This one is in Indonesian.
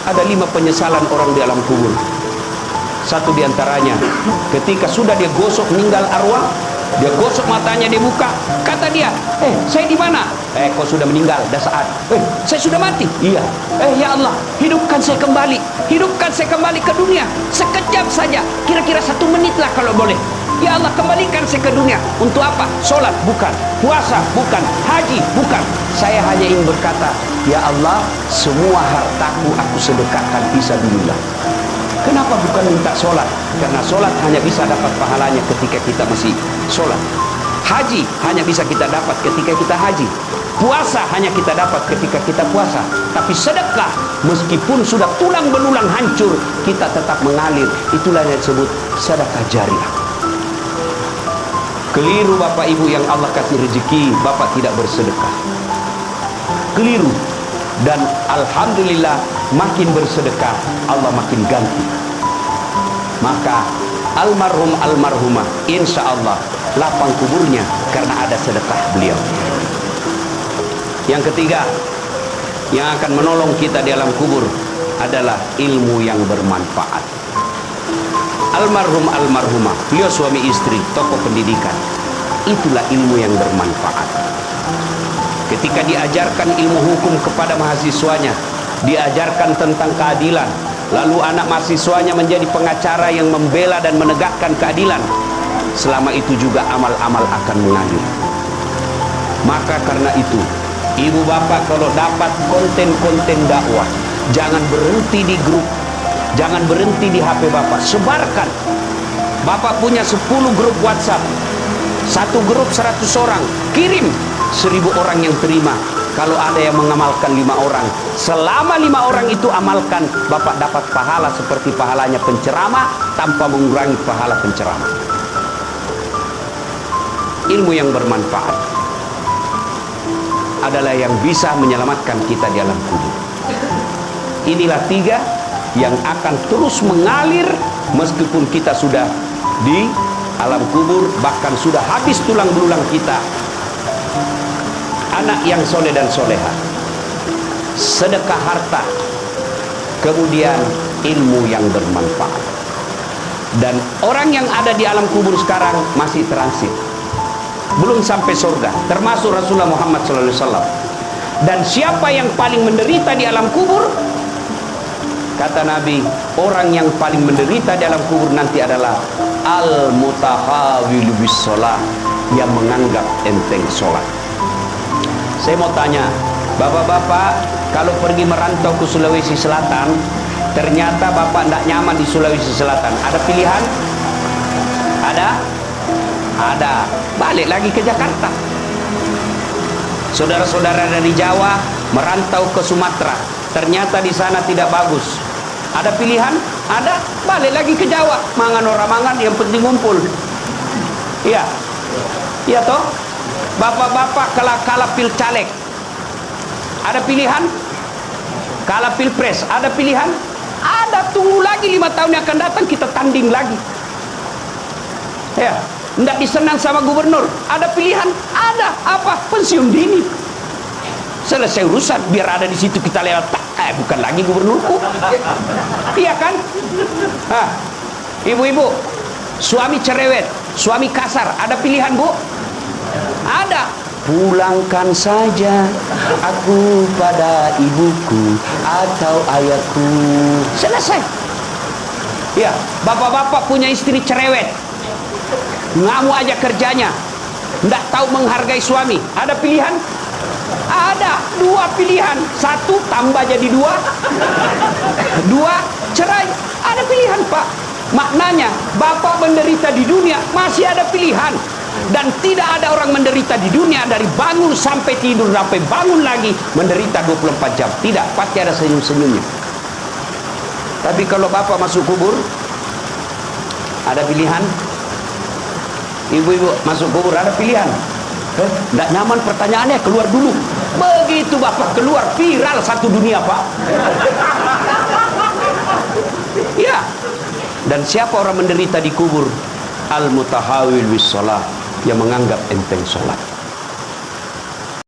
Ada 5 penyesalan orang di alam kubur. Satu diantaranya, ketika sudah dia gosok meninggal arwah, dia gosok matanya, dia buka, kata dia, saya di mana? Kau sudah meninggal, dah saat. Saya sudah mati. Iya. Ya Allah, hidupkan saya kembali ke dunia sekejap saja, kira-kira 1 menit lah kalau boleh. Ya Allah, kembalikan saya ke dunia. Untuk apa? Sholat bukan, puasa bukan, haji bukan. Saya hanya ingin berkata, ya Allah, semua hartaku aku sedekahkan fisabilillah. Kenapa bukan minta sholat? Karena sholat hanya bisa dapat pahalanya ketika kita masih sholat. Haji hanya bisa kita dapat ketika kita haji. Puasa hanya kita dapat ketika kita puasa. Tapi sedekah, meskipun sudah tulang belulang hancur, kita tetap mengalir. Itulah yang disebut sedekah jariah. Keliru Bapak Ibu yang Allah kasih rezeki, Bapak tidak bersedekah. Keliru. Dan alhamdulillah, makin bersedekah, Allah makin ganti. Maka almarhum almarhumah, insya Allah lapang kuburnya karena ada sedekah beliau. Yang ketiga, yang akan menolong kita di alam kubur adalah ilmu yang bermanfaat. Almarhum almarhumah, beliau suami istri, tokoh pendidikan. Itulah ilmu yang bermanfaat. Ketika diajarkan ilmu hukum kepada mahasiswanya, diajarkan tentang keadilan, lalu anak mahasiswanya menjadi pengacara yang membela dan menegakkan keadilan, selama itu juga amal-amal akan mengalir. Maka karena itu, ibu bapak kalau dapat konten-konten dakwah, jangan berhenti di grup, jangan berhenti di HP bapak, sebarkan. Bapak punya 10 grup WhatsApp, satu grup 100 orang, kirim, 1000 orang yang terima. Kalau ada yang mengamalkan 5 orang, selama 5 orang itu amalkan, bapak dapat pahala seperti pahalanya penceramah tanpa mengurangi pahala penceramah. Ilmu yang bermanfaat adalah yang bisa menyelamatkan kita di alam kubur. Inilah 3 yang akan terus mengalir meskipun kita sudah di alam kubur, bahkan sudah habis tulang belulang kita. Anak yang soleh dan soleha, sedekah harta, kemudian ilmu yang bermanfaat. Dan orang yang ada di alam kubur sekarang masih transit, belum sampai surga, termasuk Rasulullah Muhammad SAW. Dan siapa yang paling menderita di alam kubur? Kata Nabi, orang yang paling menderita di alam kubur nanti adalah al-mutahawilu bis sholat, yang menganggap enteng sholat. Saya mau tanya, bapak-bapak, kalau pergi merantau ke Sulawesi Selatan, ternyata bapak tidak nyaman di Sulawesi Selatan, ada pilihan? Ada? Ada. Balik lagi ke Jakarta. Saudara-saudara dari Jawa merantau ke Sumatera, ternyata di sana tidak bagus. Ada pilihan? Ada. Balik lagi ke Jawa. Mangan orang mangan, yang penting ngumpul. Iya. Iya toh? Bapak-bapak kalah pil caleg, ada pilihan? Kalah pilpres, ada pilihan? Ada. Tunggu lagi 5 tahun yang akan datang, kita tanding lagi. Ya, tidak disenang sama gubernur, ada pilihan? Ada. Apa? Pensiun dini. Selesai urusan, biar ada di situ kita lewat. Bukan lagi gubernurku. Iya kan? Ibu-ibu, suami cerewet, suami kasar, ada pilihan bu? Ada. Pulangkan saja aku pada ibuku atau ayahku. Selesai. Ya, bapak-bapak punya istri cerewet, ngamuk aja kerjanya, nggak tahu menghargai suami, ada pilihan? Ada. 2 pilihan, 1 tambah jadi 2, 2 cerai. Ada pilihan pak. Maknanya bapak menderita di dunia masih ada pilihan. Dan tidak ada orang menderita di dunia dari bangun sampai tidur sampai bangun lagi menderita 24 jam. Tidak, pasti ada senyum-senyumnya. Tapi kalau bapak masuk kubur, ada pilihan? Ibu-ibu masuk kubur, ada pilihan? Tidak nyaman pertanyaannya, keluar dulu. Begitu bapak keluar, viral satu dunia pak. Ya. Dan siapa orang menderita di kubur? Al-mutahawil bis sholat, yang menganggap enteng sholat.